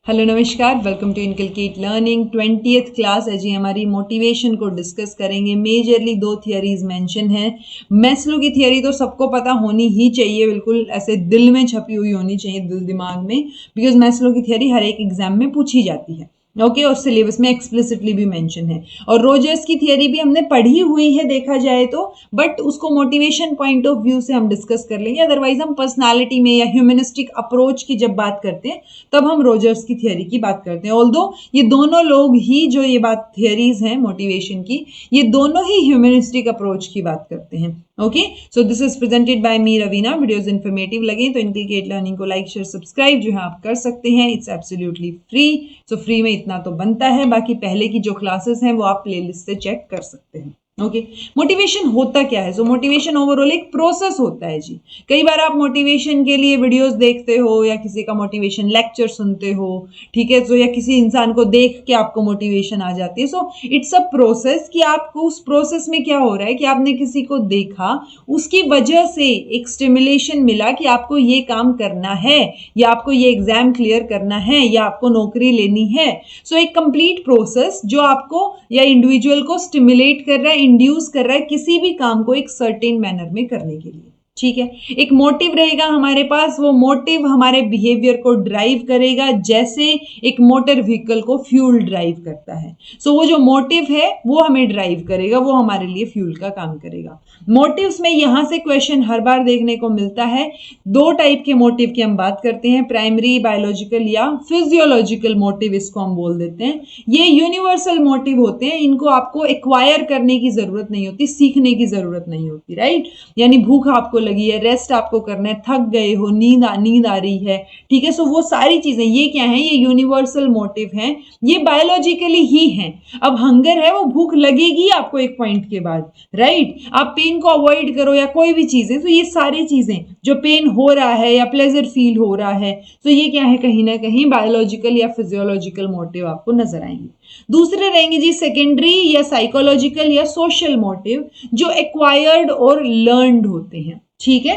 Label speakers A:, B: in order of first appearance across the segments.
A: Hello नमस्कार, welcome to inculcate learning. 20th class है जी हमारी। मोटिवेशन को डिस्कस करेंगे। मेजरली दो थियरीज मेंशन हैं। मैस्लो की थियरी तो सबको पता होनी ही चाहिए, बिल्कुल ऐसे दिल में छपी हुई होनी चाहिए, दिल दिमाग में, बिकॉज मैस्लो की थियरी हर एक एग्जाम में पूछी जाती है। ओके, और सिलेबस में एक्सप्लिसिटली भी मेंशन है। और रोजर्स की थियरी भी हमने पढ़ी हुई है देखा जाए तो, बट उसको मोटिवेशन पॉइंट ऑफ व्यू से हम डिस्कस कर लेंगे। अदरवाइज हम पर्सनालिटी में या ह्यूमनिस्टिक अप्रोच की जब बात करते हैं तब हम रोजर्स की थियरी की बात करते हैं। ऑल्दो ये दोनों लोग ही जो ये बात थियरीज हैं मोटिवेशन की, ये दोनों ही ह्यूमनिस्टिक अप्रोच की बात करते हैं। Okay, so this is presented by me Raveena. Videos informative लगे तो इनकलकेट लर्निंग को लाइक शेयर सब्सक्राइब जो है आप कर सकते हैं। It's absolutely free. So free में इतना तो बनता है। बाकी पहले की जो क्लासेस हैं वो आप प्लेलिस्ट से चेक कर सकते हैं। ओके, मोटिवेशन होता क्या है? सो मोटिवेशन ओवरऑल एक प्रोसेस होता है जी। कई बार आप मोटिवेशन के लिए वीडियोस देखते हो या किसी का मोटिवेशन लेक्चर सुनते हो, ठीक है, तो या किसी इंसान को देख के आपको मोटिवेशन आ जाती है। सो इट्स अ प्रोसेस कि आपको उस प्रोसेस में क्या हो रहा है कि आपने किसी को देखा, उसकी वजह से एक स्टिमुलेशन मिला कि आपको ये काम करना है या आपको ये एग्जाम क्लियर करना है या आपको नौकरी लेनी है। सो एक कंप्लीट प्रोसेस जो आपको या इंडिविजुअल को स्टिमुलेट कर रहा है, इंड्यूस कर रहा है किसी भी काम को एक सर्टेन मैनर में करने के लिए। ठीक है, एक मोटिव रहेगा हमारे पास, वो मोटिव हमारे बिहेवियर को ड्राइव करेगा जैसे एक मोटर व्हीकल को फ्यूल ड्राइव करता है। सो वो जो मोटिव है वो हमें ड्राइव करेगा, वो हमारे लिए फ्यूल का काम करेगा। मोटिव्स में यहां से क्वेश्चन हर बार देखने को मिलता है। दो टाइप के मोटिव की हम बात करते हैं, प्राइमरी बायोलॉजिकल या फिजियोलॉजिकल मोटिव इसको हम बोल देते हैं। ये यूनिवर्सल मोटिव होते हैं, इनको आपको एक्वायर करने की जरूरत नहीं होती, सीखने की जरूरत नहीं होती, राइट। यानी भूख आपको लगी है, रेस्ट आपको करना है, थक गए हो, नींद आ रही है, ठीक है। सो वो सारी चीजें ये क्या है? ये यूनिवर्सल मोटिव हैं, ये बायोलॉजिकली ही हैं। अब हंगर है, वो भूख लगेगी आपको एक पॉइंट के बाद, राइट। आप पेन को अवॉइड करो या कोई भी चीजें, तो ये सारी चीजें जो पेन हो रहा है या प्लेजर फील हो रहा है, तो ये क्या है? कहीं ना कहीं बायोलॉजिकल या फिजियोलॉजिकल मोटिव आपको नजर आएंगे। दूसरे रहेंगे जी सेकेंडरी या साइकोलॉजिकल या सोशल मोटिव, जो एक्वायर्ड और लर्नड होते हैं। ठीक है,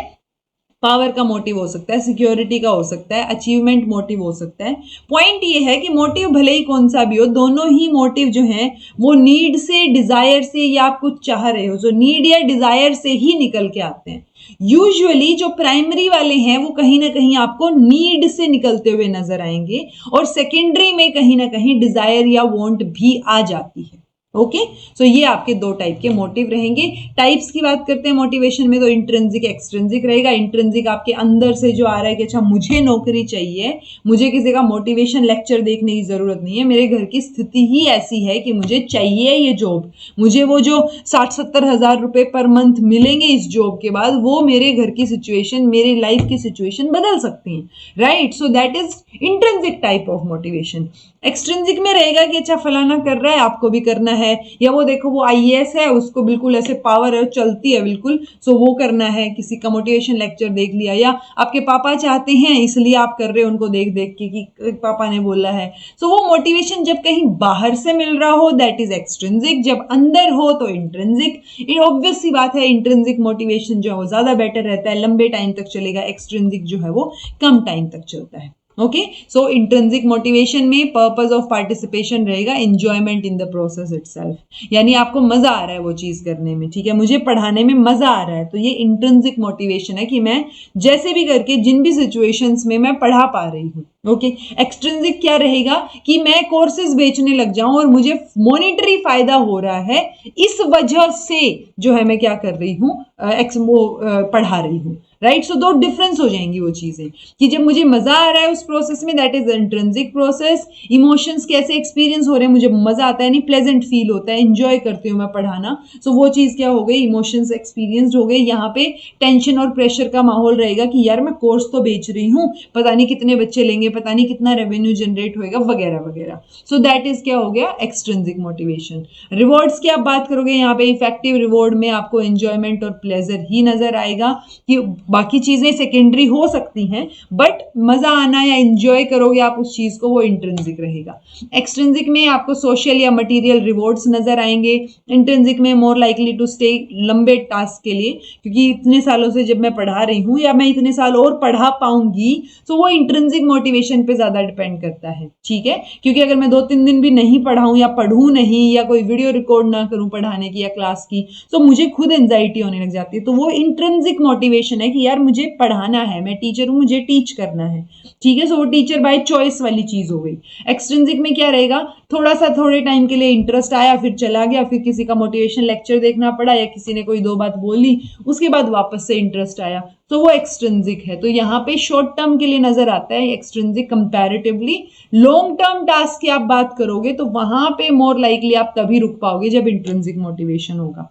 A: पावर का मोटिव हो सकता है, सिक्योरिटी का हो सकता है, अचीवमेंट मोटिव हो सकता है। पॉइंट ये है कि मोटिव भले ही कौन सा भी हो, दोनों ही मोटिव जो हैं वो नीड से, डिजायर से, या आप कुछ चाह रहे हो, जो नीड या डिजायर से ही निकल के आते हैं। यूजुअली जो प्राइमरी वाले हैं वो कहीं ना कहीं आपको नीड से निकलते हुए नजर आएंगे, और सेकेंडरी में कहीं ना कहीं डिजायर या वांट भी आ जाती है। ओके, सो ये आपके दो टाइप के मोटिव रहेंगे। टाइप्स की बात करते हैं मोटिवेशन में, तो इंट्रिंसिक एक्सट्रिंसिक रहेगा। इंट्रिंसिक आपके अंदर से जो आ रहा है कि अच्छा मुझे नौकरी चाहिए, मुझे किसी का मोटिवेशन लेक्चर देखने की जरूरत नहीं है, मेरे घर की स्थिति ही ऐसी है कि मुझे चाहिए ये जॉब, मुझे वो जो 60-70 हजार रुपए पर मंथ मिलेंगे इस जॉब के बाद, वो मेरे घर की सिचुएशन, मेरी लाइफ की सिचुएशन बदल सकती है, right. So that is intrinsic type of motivation. Extrinsic में रहेगा कि अच्छा फलाना कर रहा है, आपको भी करना है, या वो देखो वो आईएएस है, उसको बिल्कुल ऐसे पावर है, चलती है बिल्कुल, सो वो करना है। किसी का मोटिवेशन लेक्चर देख लिया, या आपके पापा चाहते हैं इसलिए आप कर रहे हो उनको देख देख के कि पापा ने बोला है। सो वो मोटिवेशन जब कहीं बाहर से मिल रहा हो दैट इज एक्सट्रिंसिक, जब अंदर हो तो इंट्रिंसिक। ये ऑब्वियस सी बात है, इंट्रिंसिक मोटिवेशन जो है वो ज्यादा बेटर रहता है, लंबे टाइम तक चलेगा। एक्सट्रिंसिक जो है वो कम टाइम तक चलता है। ओके, सो इंट्रिंसिक मोटिवेशन में पर्पस ऑफ पार्टिसिपेशन रहेगा enjoyment in the process itself, यानी आपको मजा आ रहा है वो चीज करने में, ठीक है, मुझे पढ़ाने में मजा आ रहा है, तो ये इंट्रिंसिक मोटिवेशन है कि मैं जैसे भी करके जिन भी सिचुएशंस में मैं पढ़ा पा रही हूँ। ओके, एक्सट्रिंसिक क्या रहेगा कि मैं कोर्सेज बेचने लग जाऊं और मुझे मॉनेटरी फायदा हो रहा है, इस वजह से जो है मैं क्या कर रही हूँ, पढ़ा रही हूँ, राइट। सो दो डिफरेंस हो जाएंगी वो चीजें कि जब मुझे मजा आ रहा है उस प्रोसेस में, that is intrinsic process. Emotions कैसे एक्सपीरियंस हो रहे हैं, मुझे मजा आता है, नहीं प्लेजेंट फील होता है, एंजॉय करती हूँ मैं पढ़ाना। सो वो चीज क्या हो गई, इमोशंस एक्सपीरियंस हो गई। यहाँ पे टेंशन और प्रेशर का माहौल रहेगा कि यार मैं कोर्स तो बेच रही हूँ, पता नहीं कितने बच्चे लेंगे, पता नहीं कितना रेवेन्यू जनरेट होएगा, वगैरह वगैरह। सो दैट इज क्या हो गया, एक्सट्रिंसिक मोटिवेशन। रिवॉर्ड्स की आप बात करोगे, यहाँ पे इफेक्टिव रिवॉर्ड में आपको एंजॉयमेंट और प्लेजर ही नजर आएगा, कि बाकी चीजें सेकेंडरी हो सकती हैं, बट मजा आना या एंजॉय करोगे आप उस चीज को, वो इंट्रिंसिक रहेगा। एक्सट्रिंसिक में आपको सोशल या मटेरियल रिवॉर्ड्स नजर आएंगे। इंट्रिंसिक में मोर लाइकली टू स्टे लंबे टास्क के लिए, क्योंकि इतने सालों से जब मैं पढ़ा रही हूँ या मैं इतने साल और पढ़ा पाऊंगी, तो वो इंट्रिंसिक मोटिवेशन मोटिवेशन पे ज्यादा डिपेंड करता है, ठीक है, क्योंकि अगर मैं 2-3 दिन भी नहीं पढ़ाऊं या पढ़ूं नहीं या कोई वीडियो रिकॉर्ड ना करूं पढ़ाने की या क्लास की, तो मुझे खुद एंजाइटी होने लग जाती है। तो वो इंट्रिंसिक मोटिवेशन है कि यार मुझे पढ़ाना है, मैं टीचर हूं, मुझे टीच करना है, ठीक है। सो वो टीचर बाय चॉइस वाली चीज हो गई। एक्सट्रिंसिक में क्या रहेगा, थोड़ा सा थोड़े टाइम के लिए इंटरेस्ट आया, फिर चला गया, फिर किसी का मोटिवेशन लेक्चर देखना पड़ा या किसी ने कोई 2 बात बोली, उसके बाद वापस से इंटरेस्ट आया, तो वो एक्सट्रिंसिक है। तो यहाँ पे शॉर्ट टर्म के लिए नजर आता है extrinsic comparatively. Long term task की आप बात करोगे तो वहां पे मोर लाइकली आप तभी रुक पाओगे जब इंट्रिंसिक मोटिवेशन होगा।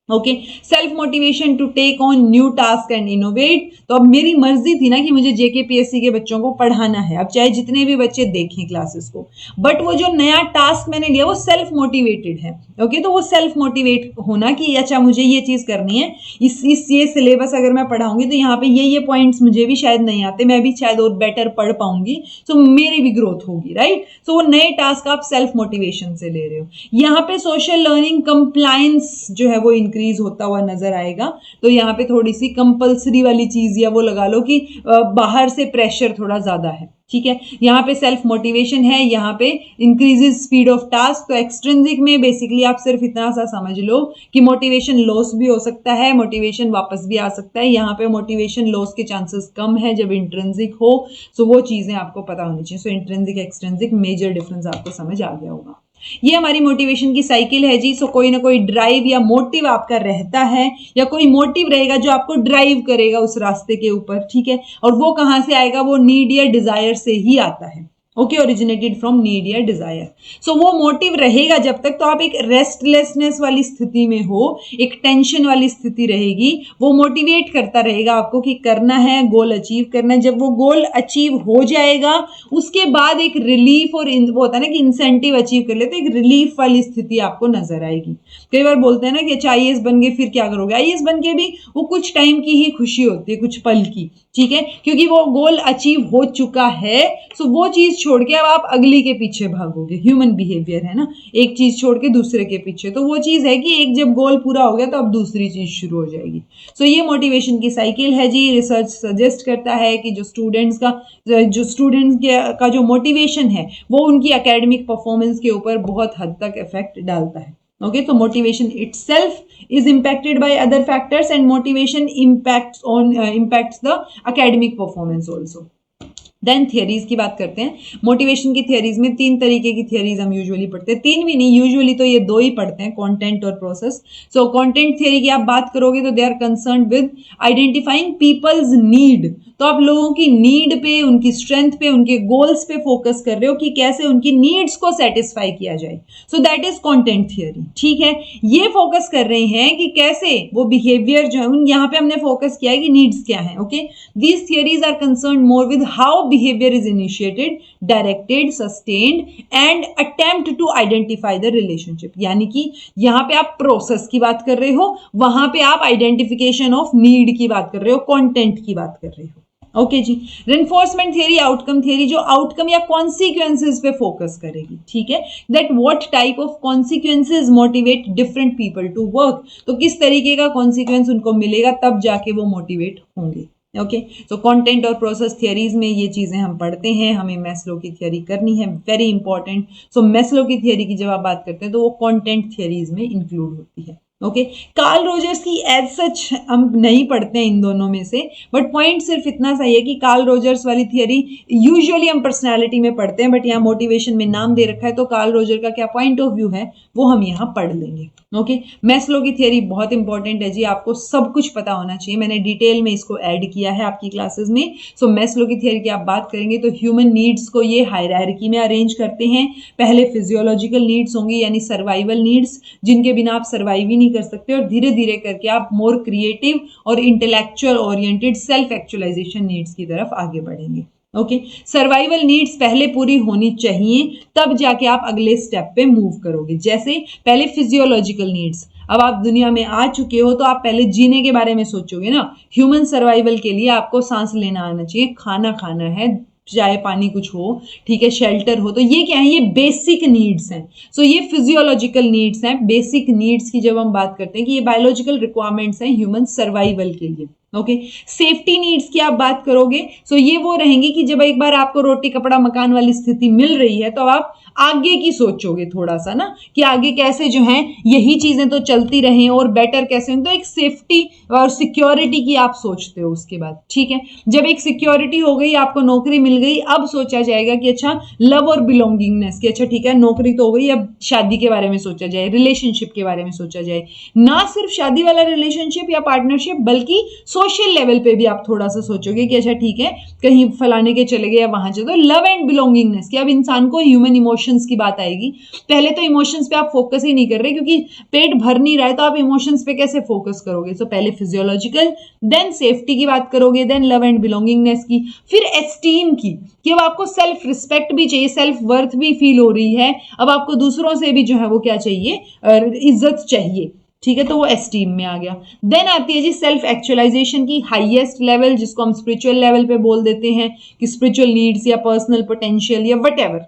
A: Okay, self motivation to take on new task and innovate. तो अब मेरी मर्जी थी ना कि मुझे जेकेपीएससी के बच्चों को पढ़ाना है, अब चाहे जितने भी बच्चे देखें क्लासेस को, बट वो जो नया टास्क मैंने लिया वो सेल्फ मोटिवेटेड है। ओके, तो वो सेल्फ मोटिवेट होना कि अच्छा मुझे ये चीज करनी है, ये सिलेबस अगर मैं पढ़ाऊंगी तो यहाँ पे ये पॉइंट्स मुझे भी शायद नहीं आते, मैं भी शायद और बेटर पढ़ पाऊंगी, तो मेरी भी ग्रोथ होगी, राइट। सो वो नए टास्क आप सेल्फ मोटिवेशन से ले रहे हो। यहाँ पे सोशल लर्निंग कंप्लायंस जो है वो इंक्रीज होता हुआ नजर आएगा। तो यहाँ पे थोड़ी सी कंपल्सरी वाली चीज या वो लगा लो कि बाहर से प्रेशर थोड़ा ज्यादा है, ठीक है। यहाँ पे सेल्फ मोटिवेशन है, यहाँ पे इंक्रीजेस स्पीड ऑफ टास्क। तो एक्सट्रिंसिक में बेसिकली आप सिर्फ इतना सा समझ लो कि मोटिवेशन लॉस भी हो सकता है, मोटिवेशन वापस भी आ सकता है। यहाँ पे मोटिवेशन लॉस के चांसेस कम है जब इंट्रिंसिक हो। सो वो चीजें आपको पता होनी चाहिए। सो इंट्रिंसिक एक्सट्रिंसिक मेजर डिफरेंस आपको समझ आ गया होगा। ये हमारी मोटिवेशन की साइकिल है जी। सो कोई ना कोई ड्राइव या मोटिव आपका रहता है, या कोई मोटिव रहेगा जो आपको ड्राइव करेगा उस रास्ते के ऊपर, ठीक है। और वो कहां से आएगा, वो नीड या डिजायर से ही आता है। ओके, ओरिजिनेटेड फ्रॉम नीड या डिजायर। सो वो मोटिव रहेगा जब तक तो आप एक रेस्टलेसनेस वाली स्थिति में हो, एक टेंशन वाली स्थिति रहेगी, वो मोटिवेट करता रहेगा आपको कि करना है, गोल अचीव करना है। जब वो गोल अचीव हो जाएगा उसके बाद एक रिलीफ और वो होता है ना कि इंसेंटिव अचीव कर ले तो एक रिलीफ वाली स्थिति आपको नजर आएगी। कई बार बोलते हैं ना कि अच्छा आईएएस बन गए फिर क्या करोगे, आईएएस बन के भी वो कुछ टाइम की ही खुशी होती है, कुछ पल की, ठीक है, क्योंकि वो गोल अचीव हो चुका है। सो वो चीज छोड़ के अब आप अगली के पीछे भागोगे। ह्यूमन बिहेवियर है ना, एक चीज छोड़ के दूसरे के पीछे। तो वो चीज है कि एक जब गोल पूरा हो गया तो अब दूसरी चीज शुरू हो जाएगी। सो ये मोटिवेशन की साइकिल है जी। रिसर्च सजेस्ट करता है कि जो स्टूडेंट्स का जो मोटिवेशन है वो उनकी एकेडमिक परफॉर्मेंस के ऊपर बहुत हद तक इफेक्ट डालता है। Okay, so motivation itself is impacted by other factors and motivation impacts the academic performance also. Then theories की बात करते हैं। मोटिवेशन की थियरीज में 3 तरीके की थियरीज हम यूजुअली पढ़ते हैं, 3 भी नहीं, यूजुअली तो ये 2 ही पढ़ते हैं, कंटेंट और प्रोसेस। सो कंटेंट थियरी की आप बात करोगे तो they are concern with identifying peoples need. तो आप लोगों की नीड पे, उनकी स्ट्रेंथ पे, उनके गोल्स पे फोकस कर रहे हो कि कैसे उनकी नीड्स को सेटिस्फाई किया जाए। सो दैट इज कंटेंट थियरी, ठीक है। ये फोकस कर रहे हैं कि कैसे वो बिहेवियर जो है, यहाँ पे हमने फोकस किया है कि नीड्स क्या है। Okay, these theories are concern more with how behavior is initiated, directed, sustained and attempt to identify the relationship। यानी कि यहां पे आप प्रोसेस की बात कर रहे हो, वहां पे आप आइडेंटिफिकेशन ऑफ नीड की बात कर रहे हो, कंटेंट की बात कर रहे हो। ओके जी। रेनफोर्समेंट थियरी, आउटकम थियरी, जो आउटकम या कॉन्सिक्वेंसेज पे फोकस करेगी, ठीक है। That what type of consequences motivate different people to work. तो किस तरीके का कॉन्सिक्वेंस उनको मिलेगा तब जाके वो मोटिवेट होंगे। ओके, सो कंटेंट और प्रोसेस थियरीज में ये चीजें हम पढ़ते हैं, हमें मैस्लो की थियरी करनी है, वेरी इंपॉर्टेंट। सो मैस्लो की थियरी की जब आप बात करते हैं तो वो कंटेंट थियरीज में इंक्लूड होती है। ओके, कार्ल रोजर्स की एज सच हम नहीं पढ़ते हैं इन दोनों में से, बट पॉइंट सिर्फ इतना सही है कि कार्ल रोजर्स वाली थियरी यूजुअली हम पर्सनालिटी में पढ़ते हैं, बट यहाँ मोटिवेशन में नाम दे रखा है तो कार्ल रोजर का क्या पॉइंट ऑफ व्यू है वो हम यहाँ पढ़ लेंगे। ओके, मैस्लो की थियरी बहुत इंपॉर्टेंट है जी, आपको सब कुछ पता होना चाहिए, मैंने डिटेल में इसको ऐड किया है आपकी क्लासेस में। सो मैस्लो की थियरी की आप बात करेंगे तो ह्यूमन नीड्स को ये हायरार्की में अरेंज करते हैं। पहले फिजियोलॉजिकल नीड्स होंगी यानी सर्वाइवल नीड्स, जिनके बिना आप सर्वाइव ही नहीं कर सकते, और धीरे धीरे करके आप मोर क्रिएटिव और intellectual oriented self actualization needs की तरफ आगे बढ़ेंगे। ओके, सर्वाइवल नीड्स पहले पूरी होनी चाहिए तब जाके आप अगले स्टेप पे मूव करोगे। जैसे पहले फिजियोलॉजिकल नीड्स, अब आप दुनिया में आ चुके हो तो आप पहले जीने के बारे में सोचोगे ना। ह्यूमन सर्वाइवल के लिए आपको सांस लेना आना चाहिए, खाना खाना है, चाय पानी कुछ हो, ठीक है, शेल्टर हो, तो ये क्या है, ये बेसिक नीड्स हैं। सो ये फिजियोलॉजिकल नीड्स हैं। बेसिक नीड्स की जब हम बात करते हैं कि ये बायोलॉजिकल रिक्वायरमेंट्स हैं ह्यूमन सर्वाइवल के लिए। ओके। सेफ्टी नीड्स की आप बात करोगे सो ये वो रहेंगी कि जब एक बार आपको रोटी कपड़ा मकान वाली स्थिति मिल रही है तो आप आगे की सोचोगे थोड़ा सा ना, कि आगे कैसे जो है यही चीजें तो चलती रहें और बेटर कैसे हो, तो एक सेफ्टी और सिक्योरिटी की आप सोचते हो उसके बाद, ठीक है। जब एक सिक्योरिटी हो गई, आपको नौकरी मिल गई, अब सोचा जाएगा कि अच्छा लव और बिलोंगिंगनेस की, अच्छा ठीक है नौकरी तो हो गई, अब शादी के बारे में सोचा जाए, रिलेशनशिप के बारे में सोचा जाए। ना सिर्फ शादी वाला रिलेशनशिप या पार्टनरशिप, बल्कि सोशल लेवल पे भी आप थोड़ा सा सोचोगे कि अच्छा ठीक है कहीं फलाने के चले गए या वहां चले, तो लव एंड बिलोंगिंगनेस की अब इंसान को ह्यूमन इमोशंस की बात आएगी। पहले तो इमोशंस पे आप फोकस ही नहीं कर रहे क्योंकि पेट भर नहीं रहा है, तो आप इमोशंस पे कैसे फोकस करोगे। सो पहले फिजियोलॉजिकल, देन सेफ्टी की बात करोगे, देन लव एंड बिलोंगिंगनेस की, फिर एस्टीम की, कि अब आपको सेल्फ रिस्पेक्ट भी चाहिए, सेल्फ वर्थ भी फील हो रही है, अब आपको दूसरों से भी जो है वो क्या चाहिए, इज्जत चाहिए, ठीक है, तो वो एस्टीम में आ गया। देन आती है जी सेल्फ एक्चुअलाइजेशन की हाईएस्ट लेवल, जिसको हम स्पिरिचुअल लेवल पे बोल देते हैं कि स्पिरिचुअल नीड्स या पर्सनल पोटेंशियल या वट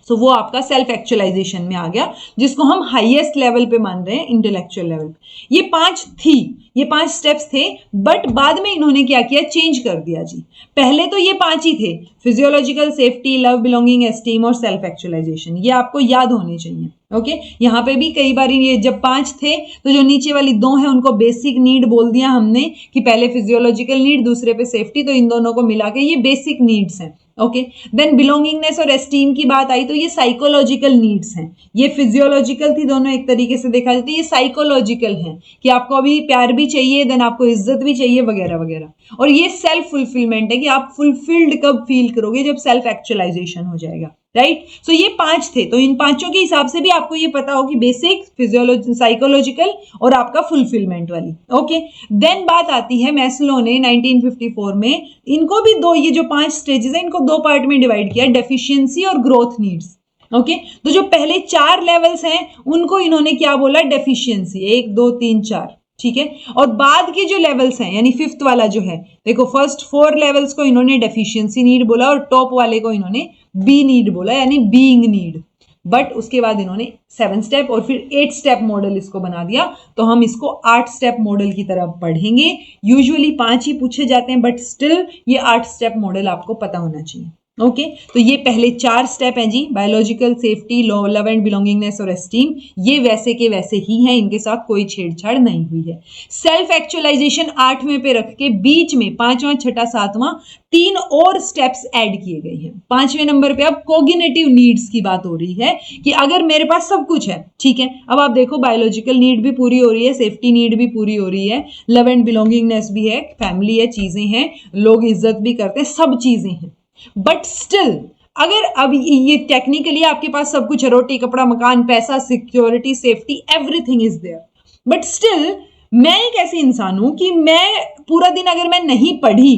A: सो वो आपका सेल्फ एक्चुअलाइजेशन में आ गया, जिसको हम हाईएस्ट लेवल पे मान रहे हैं, इंटेलेक्चुअल लेवल पे। ये पांच स्टेप्स थे, बट बाद में इन्होंने क्या किया, चेंज कर दिया जी। पहले तो ये 5 ही थे, physiological, safety, love, belonging, esteem और सेल्फ एक्चुअलाइजेशन, ये आपको याद होने चाहिए। ओके यहाँ पे भी कई बार ये जब 5 थे तो जो नीचे वाली 2 है उनको बेसिक नीड बोल दिया हमने, कि पहले फिजियोलॉजिकल नीड, दूसरे पे सेफ्टी, तो इन दोनों को मिला के ये बेसिक नीड्स हैं। ओके देन बिलोंगिंगनेस और एस्टीम की बात आई तो ये साइकोलॉजिकल नीड्स हैं। ये फिजियोलॉजिकल थी दोनों एक तरीके से देखा जाए तो, ये साइकोलॉजिकल हैं कि आपको अभी प्यार भी चाहिए, देन आपको इज्जत भी चाहिए वगैरह वगैरह। और ये सेल्फ फुलफिलमेंट है कि आप फुलफिल्ड कब फील करोगे, जब सेल्फ एक्चुअलाइजेशन हो जाएगा, राइट। सो ये 5 थे, तो इन 5 के हिसाब से भी आपको ये पता हो कि बेसिक, फिजियोलॉजी, साइकोलॉजिकल और आपका फुलफिलमेंट वाली। ओके देन बात आती है, मैस्लो ने 1954 में इनको भी ये जो 5 स्टेजेस है इनको 2 पार्ट में डिवाइड किया, डेफिशिएंसी और ग्रोथ नीड्स। ओके तो जो पहले 4 लेवल्स हैं उनको इन्होंने क्या बोला, डेफिशिएंसी, 1 2 3 4, ठीक है। और बाद के जो लेवल्स हैं यानी 5th वाला जो है, देखो फर्स्ट 4 लेवल्स को इन्होंने डेफिशिएंसी नीड बोला और टॉप वाले को इन्होंने बी नीड बोला, यानी बीइंग नीड। बट उसके बाद इन्होंने 7 स्टेप और फिर 8 स्टेप मॉडल इसको बना दिया, तो हम इसको 8 स्टेप मॉडल की तरह पढ़ेंगे। यूजुअली 5 ही पूछे जाते हैं, बट स्टिल ये 8 स्टेप मॉडल आपको पता होना चाहिए। ओके तो ये पहले 4 स्टेप हैं जी, biological, safety, love and belongingness और एस्टीम, ये वैसे के वैसे ही हैं, इनके साथ कोई छेड़छाड़ नहीं हुई है। सेल्फ एक्चुअलाइजेशन 8वें पे रख के बीच में 5वां, 6ठा, 7वां 3 और स्टेप्स ऐड किए गए हैं। 5वें नंबर पे अब कोग्निटिव नीड्स की बात हो रही है कि अगर मेरे पास सब कुछ है, ठीक है, अब आप देखो बायोलॉजिकल नीड भी पूरी हो रही है, सेफ्टी नीड भी पूरी हो रही है, लव एंड बिलोंगिंगनेस भी है, फैमिली है, चीजें हैं, लोग इज्जत भी करते हैं, सब चीजें हैं, बट स्टिल अगर अब ये टेक्निकली आपके पास सब कुछ है, रोटी कपड़ा मकान पैसा security safety everything is there, but still मैं एक ऐसी इंसान हूं कि मैं पूरा दिन अगर मैं नहीं पढ़ी,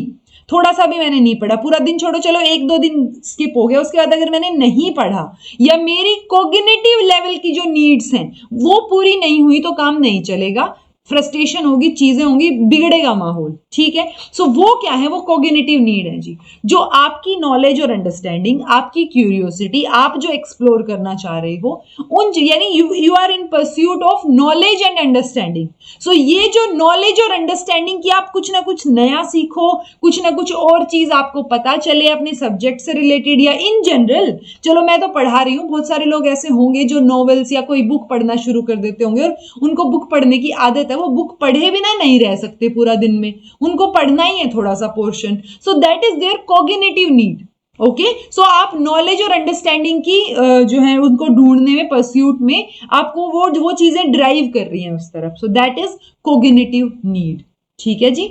A: थोड़ा सा भी मैंने नहीं पढ़ा, पूरा दिन छोड़ो, चलो 1-2 दिन स्किप हो गया, उसके बाद अगर मैंने नहीं पढ़ा या मेरी कोग्निटिव लेवल की जो नीड्स हैं वो पूरी नहीं हुई तो काम नहीं चलेगा, फ्रस्ट्रेशन होगी, चीजें होंगी, बिगड़ेगा माहौल, ठीक है। सो वो क्या है, वो कोग्निटिव नीड है जी, जो आपकी नॉलेज और अंडरस्टैंडिंग, आपकी क्यूरियोसिटी, आप जो एक्सप्लोर करना चाह रहे हो उन, यानी you are in pursuit of knowledge and understanding. So ये जो नॉलेज और अंडरस्टैंडिंग की आप कुछ ना कुछ नया सीखो, कुछ ना कुछ और चीज आपको पता चले अपने सब्जेक्ट से रिलेटेड या इन जनरल। चलो मैं तो पढ़ा रही हूँ, बहुत सारे लोग ऐसे होंगे जो नॉवेल्स या कोई बुक पढ़ना शुरू कर देते होंगे और उनको बुक पढ़ने की आदत है, वो बुक पढ़े बिना नहीं रह सकते पूरा दिन में, उनको पढ़ना ही है थोड़ा सा portion, so that is there cognitive need. Okay so आप नॉलेज और अंडरस्टैंडिंग की जो है उनको ढूंढने में, परस्यूट में आपको वो चीजें ड्राइव कर रही हैं उस तरफ, so that is cognitive need, ठीक है जी।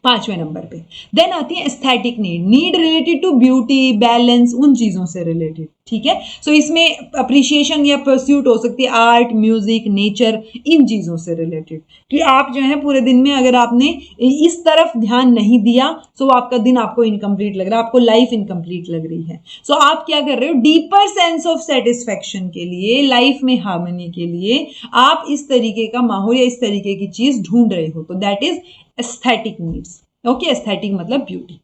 A: 5वें नंबर पे देन आती है aesthetic need, need related to beauty, balance, उन चीजों से रिलेटेड, ठीक है। सो इसमें अप्रिशिएशन या परस्यूट हो सकती है आर्ट, म्यूजिक, नेचर, इन चीजों से रिलेटेड, कि आप जो है पूरे दिन में अगर आपने इस तरफ ध्यान नहीं दिया तो आपका दिन आपको इनकम्प्लीट लग रहा है, आपको लाइफ इनकम्प्लीट लग रही है। सो आप क्या कर रहे हो, डीपर सेंस ऑफ सेटिस्फेक्शन के लिए, लाइफ में हार्मनी के लिए आप इस तरीके का माहौल या इस तरीके की चीज ढूंढ रहे हो, तो that is aesthetic needs. Okay aesthetic मतलब ब्यूटी।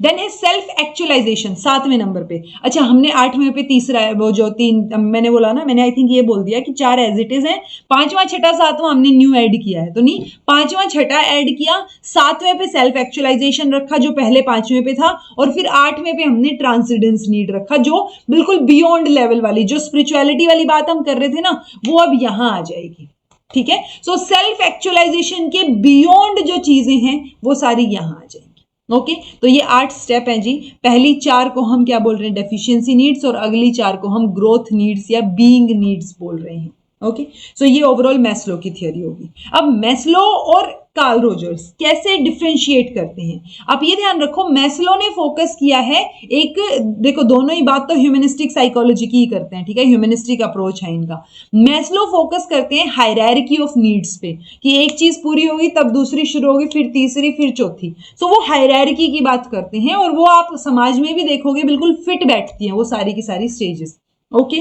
A: देन है सेल्फ एक्चुअलाइजेशन 7वें नंबर पे। अच्छा, हमने 8वें पे तीसरा है, वो जो 3 मैंने बोला ना, मैंने आई थिंक ये बोल दिया कि 4 एज इट इज है, 5वां 6वां 7वां हमने न्यू ऐड किया है, तो नहीं 5वां 6वां ऐड किया, 7वें पे सेल्फ एक्चुअलाइजेशन रखा जो पहले 5वें पे था, और फिर 8वें पे हमने ट्रांसेंडेंस नीड रखा जो बिल्कुल बियॉन्ड लेवल वाली, जो स्पिरिचुअलिटी वाली बात हम कर रहे थे ना, वो अब यहां आ जाएगी। ठीक है, सो सेल्फ एक्चुअलाइजेशन के बियॉन्ड जो चीजें हैं वो सारी यहां आ जाएंगी। ओके, तो ये 8 स्टेप हैं जी। पहली 4 को हम क्या बोल रहे हैं, डेफिशिएंसी नीड्स, और अगली 4 को हम ग्रोथ नीड्स या बीइंग नीड्स बोल रहे हैं। ओके, सो ये ओवरऑल मैस्लो की थियरी होगी। अब मैस्लो और कार्ल रोजर्स कैसे डिफरेंशिएट करते हैं, आप ये ध्यान रखो, मैस्लो ने फोकस किया है एक, देखो दोनों ही बात तो ह्यूमनिस्टिक साइकोलॉजी की ही करते हैं, ठीक है, ह्यूमनिस्टिक अप्रोच है इनका। मैस्लो फोकस करते हैं हायरार्की ऑफ नीड्स पे, कि एक चीज पूरी होगी तब दूसरी शुरू होगी, फिर तीसरी, फिर चौथी। सो वो हायरार्की की बात करते हैं, और वो आप समाज में भी देखोगे बिल्कुल फिट बैठती हैं वो सारी की सारी स्टेजेस। ओके,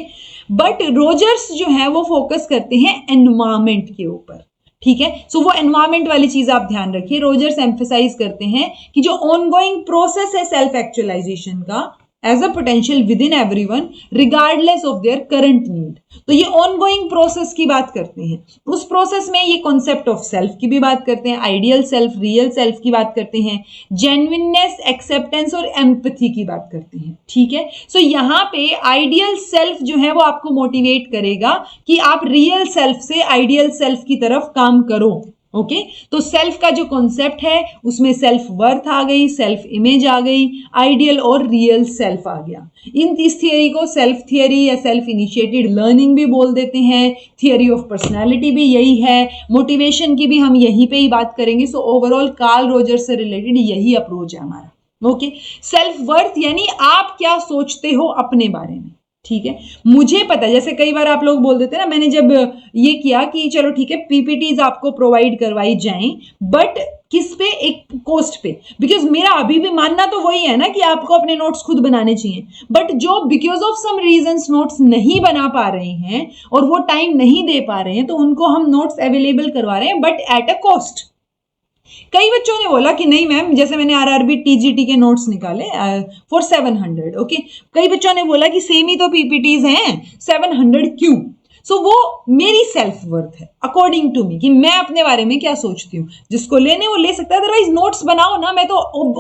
A: बट रोजर्स जो है वो फोकस करते हैं एनवायरमेंट के ऊपर। ठीक है, सो वो एनवायरमेंट वाली चीज आप ध्यान रखिए। रोजर्स एम्फेसाइज करते हैं कि जो ऑनगोइंग प्रोसेस है सेल्फ एक्चुअलाइजेशन का as a potential within everyone regardless of their current need, तो ये ऑनगोइंग प्रोसेस की बात करते हैं। उस प्रोसेस में ये कॉन्सेप्ट ऑफ सेल्फ की भी बात करते हैं, आइडियल सेल्फ, रियल सेल्फ की बात करते हैं, जेन्युइननेस, एक्सेप्टेंस और एम्पैथी की बात करते हैं। ठीक है, सो यहाँ पे आइडियल सेल्फ जो है वो आपको मोटिवेट करेगा कि आप रियल सेल्फ से आइडियल सेल्फ की तरफ काम करो। ओके, तो सेल्फ का जो कॉन्सेप्ट है उसमें सेल्फ वर्थ आ गई, सेल्फ इमेज आ गई, आइडियल और रियल सेल्फ आ गया। इस थियरी को सेल्फ थियरी या सेल्फ इनिशिएटेड लर्निंग भी बोल देते हैं, थियरी ऑफ पर्सनालिटी भी यही है, मोटिवेशन की भी हम यहीं पे ही बात करेंगे। सो ओवरऑल कार्ल रोजर से रिलेटेड यही अप्रोच है हमारा। ओके, सेल्फ वर्थ यानी आप क्या सोचते हो अपने बारे में। ठीक है, मुझे पता है, जैसे कई बार आप लोग बोल देते हैं ना, मैंने जब ये किया कि चलो ठीक है पीपीटीज आपको प्रोवाइड करवाई जाएं, बट किस पे, एक कॉस्ट पे, बिकॉज मेरा अभी भी मानना तो वही है ना कि आपको अपने नोट्स खुद बनाने चाहिए, बट जो because of some reasons notes नहीं बना पा रहे हैं और वो टाइम नहीं दे पा रहे हैं, तो उनको हम नोट्स अवेलेबल करवा रहे हैं बट एट अ कॉस्ट। कई बच्चों ने बोला कि नहीं मैम, जैसे मैंने आरआरबी टीजीटी के नोट्स निकाले फॉर 700। ओके, कई बच्चों ने बोला कि सेम ही तो पीपीटीज हैं, 700 क्यों? सो वो मेरी सेल्फ वर्थ है अकॉर्डिंग टू मी, कि मैं अपने बारे में क्या सोचती हूँ। जिसको लेने वो ले सकता है, अदरवाइज नोट्स बनाओ ना, मैं तो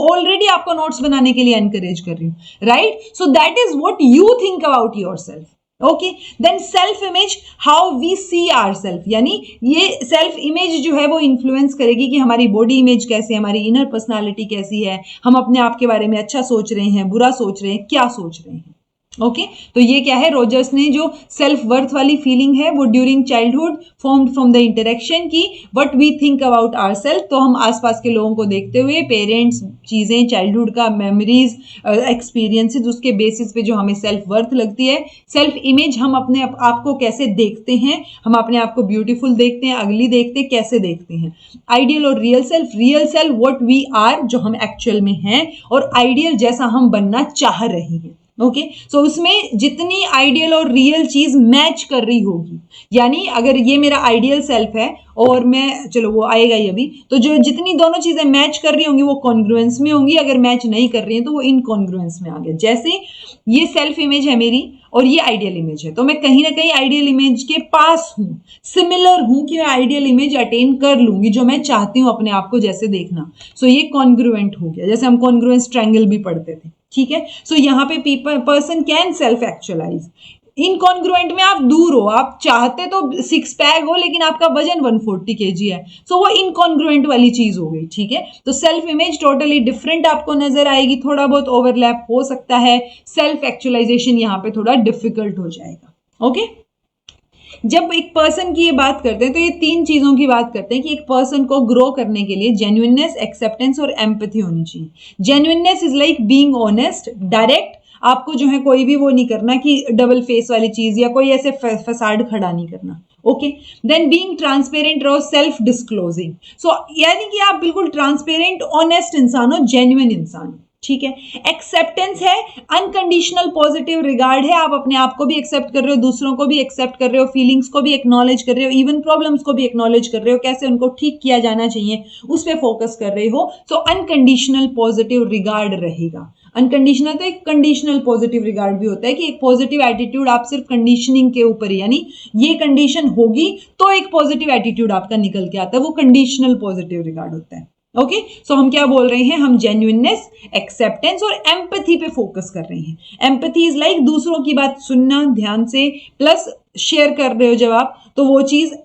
A: ऑलरेडी आपको नोट्स बनाने के लिए एनकरेज कर रही हूँ, right? So that is what you think about yourself. Okay, then self image, how we see our self, यानी ये सेल्फ इमेज जो है वो इन्फ्लुएंस करेगी कि हमारी बॉडी इमेज कैसी है, हमारी इनर पर्सनालिटी कैसी है, हम अपने आप के बारे में अच्छा सोच रहे हैं, बुरा सोच रहे हैं, क्या सोच रहे हैं। ओके, तो ये क्या है, रोजर्स ने जो सेल्फ वर्थ वाली फीलिंग है वो during childhood formed from the interaction की what we think about our self, तो हम आसपास के लोगों को देखते हुए, पेरेंट्स, चीजें, चाइल्डहुड का मेमोरीज, एक्सपीरियंसेस, उसके बेसिस पे जो हमें सेल्फ वर्थ लगती है। सेल्फ इमेज, हम अपने आप को कैसे देखते हैं, हम अपने आप को ब्यूटीफुल देखते हैं, अगली देखते हैं, कैसे देखते हैं। आइडियल और real self, real self what we are, जो हम एक्चुअल में हैं, और आइडियल जैसा हम बनना चाह रहे हैं। ओके, सो उसमें जितनी आइडियल और रियल चीज मैच कर रही होगी, यानी अगर ये मेरा आइडियल सेल्फ है और मैं, चलो वो आएगा ही अभी, तो जो जितनी दोनों चीजें मैच कर रही होंगी वो कॉन्ग्रुएंस में होंगी, अगर मैच नहीं कर रही हैं तो वो इनकॉन्ग्रुएंस में आ गया। जैसे ये सेल्फ इमेज है मेरी और ये आइडियल इमेज है, तो मैं कहीं ना कहीं आइडियल इमेज के पास हूं, सिमिलर हूं कि मैं आइडियल इमेज अटेन कर लूंगी जो मैं चाहती हूं अपने आप को जैसे देखना। सो ये कॉन्ग्रुएंट हो गया, जैसे हम कॉन्ग्रुएंस ट्रायंगल भी पढ़ते थे। ठीक है, सो यहाँ पे person can self actualise. Incongruent में आप दूर हो, आप चाहते तो 6 पैक हो लेकिन आपका वजन 140 kg है, सो वो इनकॉन्ग्रुएंट वाली चीज हो गई। ठीक है, तो सेल्फ इमेज टोटली डिफरेंट आपको नजर आएगी, थोड़ा बहुत ओवरलैप हो सकता है, सेल्फ एक्चुअलाइजेशन यहाँ पे थोड़ा डिफिकल्ट हो जाएगा। ओके, जब एक पर्सन की ये बात करते हैं तो ये 3 चीजों की बात करते हैं कि एक पर्सन को ग्रो करने के लिए जेन्युइननेस, एक्सेप्टेंस और एम्पैथी होनी चाहिए। Genuineness is like being honest, direct, आपको जो है कोई भी वो नहीं करना कि डबल फेस वाली चीज या कोई ऐसे फसाड खड़ा नहीं करना। ओके, देन बीइंग ट्रांसपेरेंट और सेल्फ डिस्क्लोजिंग, सो यानी कि आप बिल्कुल ट्रांसपेरेंट, ऑनेस्ट इंसान हो, जेन्युइन इंसान हो। ठीक है। एक्सेप्टेंस है, अनकंडीशनल पॉजिटिव रिगार्ड है, आप अपने आप को भी एक्सेप्ट कर रहे हो, दूसरों को भी एक्सेप्ट कर रहे हो, फीलिंग्स को भी एक्नॉलेज कर रहे हो, इवन प्रॉब्लम्स को भी एक्नॉलेज कर रहे हो, कैसे उनको ठीक किया जाना चाहिए उस पर फोकस कर रहे हो। सो अनकंडीशनल पॉजिटिव रिगार्ड रहेगा। अनकंडीशनल तो एक कंडीशनल पॉजिटिव रिगार्ड भी होता है कि एक पॉजिटिव एटीट्यूड आप सिर्फ कंडीशनिंग के ऊपर, यानी ये कंडीशन होगी तो एक पॉजिटिव एटीट्यूड आपका निकल के आता है, वो कंडीशनल पॉजिटिव रिगार्ड होता है। ओके, सो हम क्या बोल रहे हैं, हम जेन्युइननेस, एक्सेप्टेंस और एम्पैथी पे फोकस कर रहे हैं। एम्पैथी इज लाइक दूसरों की बात सुनना ध्यान से, प्लस शेयर कर रहे हो जब आप, तो वो चीज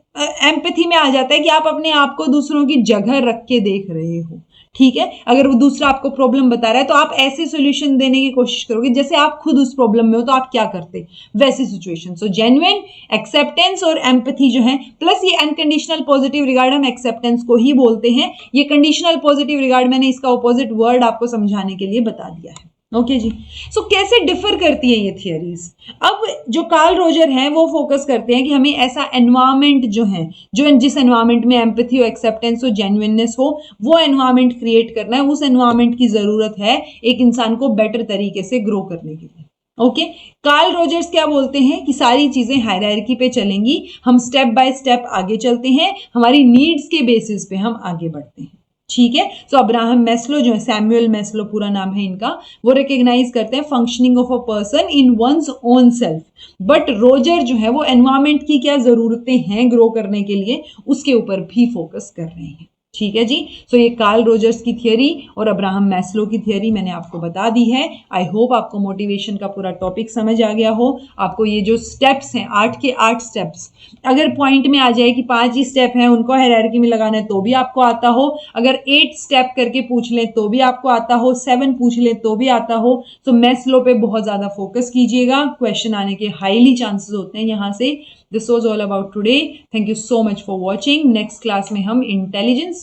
A: एम्पैथी में आ जाता है कि आप अपने आप को दूसरों की जगह रख के देख रहे हो। ठीक है, अगर वो दूसरा आपको प्रॉब्लम बता रहा है तो आप ऐसे सॉल्यूशन देने की कोशिश करोगे जैसे आप खुद उस प्रॉब्लम में हो तो आप क्या करते, वैसी सिचुएशन। सो जेन्युइन, एक्सेप्टेंस और एम्पैथी जो है, प्लस ये अनकंडीशनल पॉजिटिव रिगार्ड, हम एक्सेप्टेंस को ही बोलते हैं। ये कंडीशनल पॉजिटिव रिगार्ड मैंने इसका ऑपोजिट वर्ड आपको समझाने के लिए बता दिया है। ओके जी, सो कैसे डिफर करती है ये थियरीज। अब जो कार्ल रोजर हैं वो फोकस करते हैं कि हमें ऐसा एनवायरमेंट जो है, जो जिस एनवायरमेंट में एम्पैथी हो, एक्सेप्टेंस हो, जेन्युइननेस हो, वो एनवायरमेंट क्रिएट करना है। उस एनवायरमेंट की जरूरत है एक इंसान को बेटर तरीके से ग्रो करने के लिए। ओके, कार्ल रोजर्स क्या बोलते हैं कि सारी चीजें हायरार्की पे चलेंगी, हम स्टेप बाय स्टेप आगे चलते हैं, हमारी नीड्स के बेसिस पे हम आगे बढ़ते हैं। ठीक है, सो अब्राहम मैस्लो जो है, सैमुअल मैस्लो पूरा नाम है इनका, वो रिकॉग्नाइज करते हैं functioning of a person in one's own self, but Roger जो है वो एनवायरमेंट की क्या जरूरतें हैं ग्रो करने के लिए, उसके ऊपर भी फोकस कर रहे हैं। ठीक है जी, सो ये कार्ल रोजर्स की थियरी और अब्राहम मैस्लो की थियरी मैंने आपको बता दी है। आई होप आपको मोटिवेशन का पूरा टॉपिक समझ आ गया हो। आपको ये जो स्टेप्स हैं, 8 के 8 स्टेप्स, अगर पॉइंट में आ जाए कि 5 ही स्टेप हैं उनको हायरार्की में लगाना है तो भी आपको आता हो, अगर 8 स्टेप करके पूछ लें तो भी आपको आता हो, 7 पूछ लें तो भी आता हो। सो मैस्लो पे बहुत ज्यादा फोकस कीजिएगा, क्वेश्चन आने के हाईली चांसेस होते हैं यहाँ से। This was all about today. Thank you so much for watching. Next class में हम इंटेलिजेंस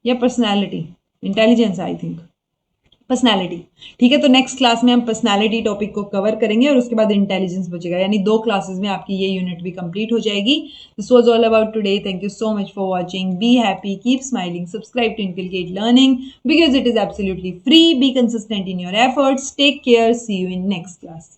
A: या personality, intelligence I think, personality, ठीक है, तो नेक्स्ट क्लास में हम पर्सनैलिटी टॉपिक को कवर करेंगे और उसके बाद इंटेलिजेंस बचेगा, यानी 2 क्लासेस में आपकी ये यूनिट भी कंप्लीट हो जाएगी। This was all about today. Thank you so much for watching. Be happy, keep smiling, subscribe to inculcate learning because it is absolutely free. Be consistent in your efforts, take care, see you in next class.